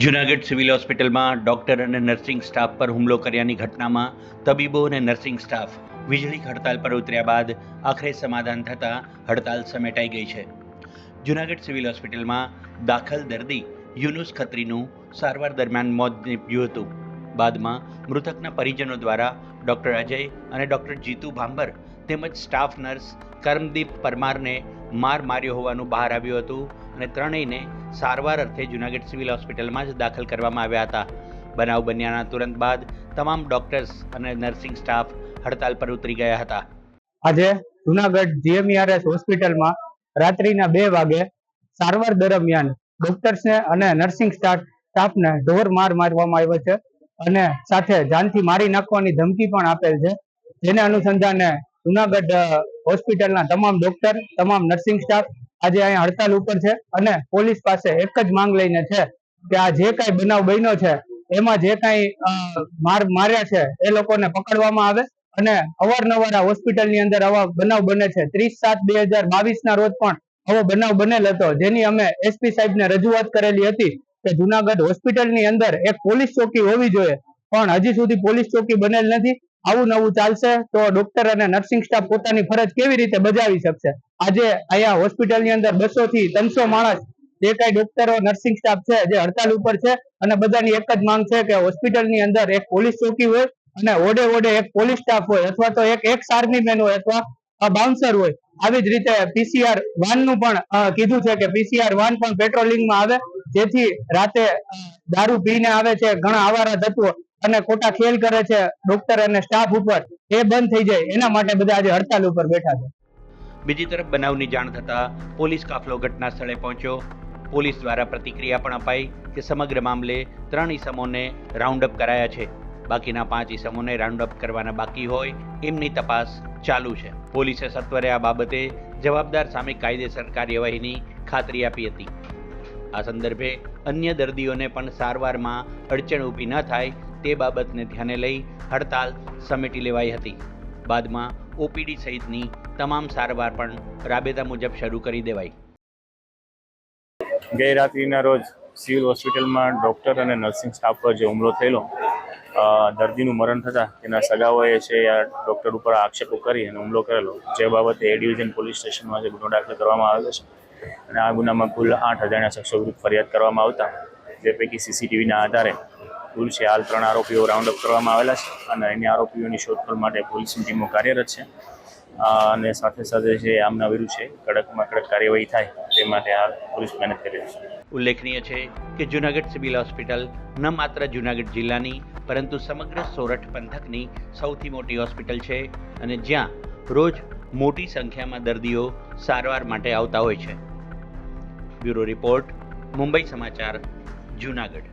Junagadh civil હોસ્પિટલમાં doctor અને nursing staff પર હુમલો કર્યાની ઘટનામાં તબીબો અને નર્સિંગ સ્ટાફ વીજળી હડતાલ પર ઉતર્યા બાદ આખરે સમાધાન થતાં હડતાલ સમેટાઈ ગઈ છે. જૂનાગઢ સિવિલ હોસ્પિટલમાં દાખલ દર્દી યુનુસ ખત્રીનું સારવાર દરમિયાન મોત નીપજ્યું હતું. બાદમાં મૃતકના પરિજનો દ્વારા ડોક્ટર અજય અને ડોક્ટર જીતુ ભાંબર તેમજ સ્ટાફ નર્સ કરમદીપ પરમારને માર્યો હોવાનું બહાર આવ્યું હતું અને ત્રણેયને સારવાર અર્થે જૂનાગઢ સિવિલ હોસ્પિટલમાં જ દાખલ કરવામાં આવ્યા હતા. બનાવ બન્યાના તુરંત બાદ તમામ ડોક્ટર્સ અને નર્સિંગ સ્ટાફ હડતાલ પર ઉતરી ગયા હતા. આજે જૂનાગઢ જીએમઈઆરએસ હોસ્પિટલમાં રાત્રિના 2 વાગે સારવાર દરમિયાન ડોક્ટર્સને અને નર્સિંગ સ્ટાફને ઢોર મારવામાં આવ્યો છે અને સાથે જાનથી મારી નાખવાની ધમકી પણ આપેલ છે. જેને અનુસંધાને જૂનાગઢ હોસ્પિટલના તમામ ડોક્ટર, તમામ નર્સિંગ સ્ટાફ આજે અહીંયા હડતાલ ઉપર છે અને પોલીસ પાસે એક જ માંગ લઈને છે કે આ જે કાંઈ બનાવ બન્યો છે એમાં જે કાંઈ માર્યા છે એ લોકોને પકડવામાં આવે અને અવારનવાર આ હોસ્પિટલની અંદર આવા બનાવ બને છે. 30/7/2022 ના રોજ પણ આવો બનાવ બનેલ હતો, જેની અમે એસપી સાહેબને રજૂઆત કરેલી હતી કે જૂનાગઢ હોસ્પિટલની અંદર એક પોલીસ ચોકી હોવી જોઈએ, પણ હજી સુધી પોલીસ ચોકી બનેલ નથી. આવું નવું ચાલશે તો ડોક્ટર અને નર્સિંગ સ્ટાફ પોતાની ફરજ કેવી રીતે બજાવી શકશે? આજે અહીંયા હોસ્પિટલની અંદર 200 થી 300 માણસ જે કાંઈ ડોક્ટરો, નર્સિંગ સ્ટાફ છે જે હડતાલ ઉપર છે અને બધાની એક જ માંગ છે કે હોસ્પિટલની અંદર એક પોલીસ ચોકી હોય અને ઓડે એક પોલીસ સ્ટાફ હોય અથવા તો એક આર્મી મેન હોય અથવા બાઉન્સર હોય. આવી જ રીતે PCR વાનનું પણ કીધું છે કે PCR વાન પણ પેટ્રોલિંગમાં આવે, જેથી રાતે દારૂ પીને આવે છે ઘણા આવારા તત્વો અને ખોટા ખેલ કરે છે ડોક્ટર અને સ્ટાફ ઉપર, એ બંધ થઈ જાય એના માટે બધા આજે હડતાલ ઉપર બેઠા છે. બીજી તરફ બનાવની જાણ થતાં પોલીસ કાફલો ઘટના સ્થળે પહોંચ્યો. પોલીસ દ્વારા પ્રતિક્રિયા પણ અપાઈ કે સમગ્ર મામલે 3 ઇસમોને રાઉન્ડ અપ કરાયા છે. બાકીના 5 ઇસમોને રાઉન્ડ અપ કરવાના બાકી હોય એમની તપાસ ચાલુ છે. પોલીસે સત્વરે આ બાબતે જવાબદાર સામે કાયદેસર કાર્યવાહીની ખાતરી આપી હતી. આ સંદર્ભે અન્ય દર્દીઓને પણ સારવારમાં અડચણ ઊભી ન થાય તે બાબતને ધ્યાને લઈ હડતાલ સમેટી લેવાઈ હતી. બાદમાં ઓપીડી સહિતની તમામ સારવાર પણ રાબેતા મુજબ શરૂ કરી દેવાઈ. ગઈ રાત્રિના રોજ સિવિલ હોસ્પિટલમાં ડૉક્ટર અને નર્સિંગ સ્ટાફ પર જે હુમલો થયેલો, દર્દીનું મરણ થતાં તેના સગાઓએ છે આ ડૉક્ટર ઉપર આક્ષેપો કરી અને હુમલો કરેલો, જે બાબતે એ ડિવિઝન પોલીસ સ્ટેશનમાં જે ગુનો દાખલ કરવામાં આવેલો છે અને આ ગુનામાં કુલ 8 અજાણ્યા શખ્સો વિરુદ્ધ ફરિયાદ કરવામાં આવતા જે પૈકી સીસીટીવીના આધારે કુલ છે હાલ 3 આરોપીઓ રાઉન્ડ અપ કરવામાં આવેલા છે અને અન્ય આરોપીઓની શોધખોળ માટે પોલીસની ટીમો કાર્યરત છે અને સાથે સાથે જે આમના વિરુદ્ધ છે કડકમાં કડક કાર્યવાહી થાય તે માટે આ પોલીસ મહેનત કરી રહી છે. ઉલ્લેખનીય છે કે જૂનાગઢ સિવિલ હોસ્પિટલ ન માત્ર જૂનાગઢ જિલ્લાની પરંતુ સમગ્ર સોરઠ પંથકની સૌથી મોટી હોસ્પિટલ છે અને જ્યાં રોજ મોટી સંખ્યામાં દર્દીઓ સારવાર માટે આવતા હોય છે. બ્યુરો રિપોર્ટ, મુંબઈ સમાચાર, જૂનાગઢ.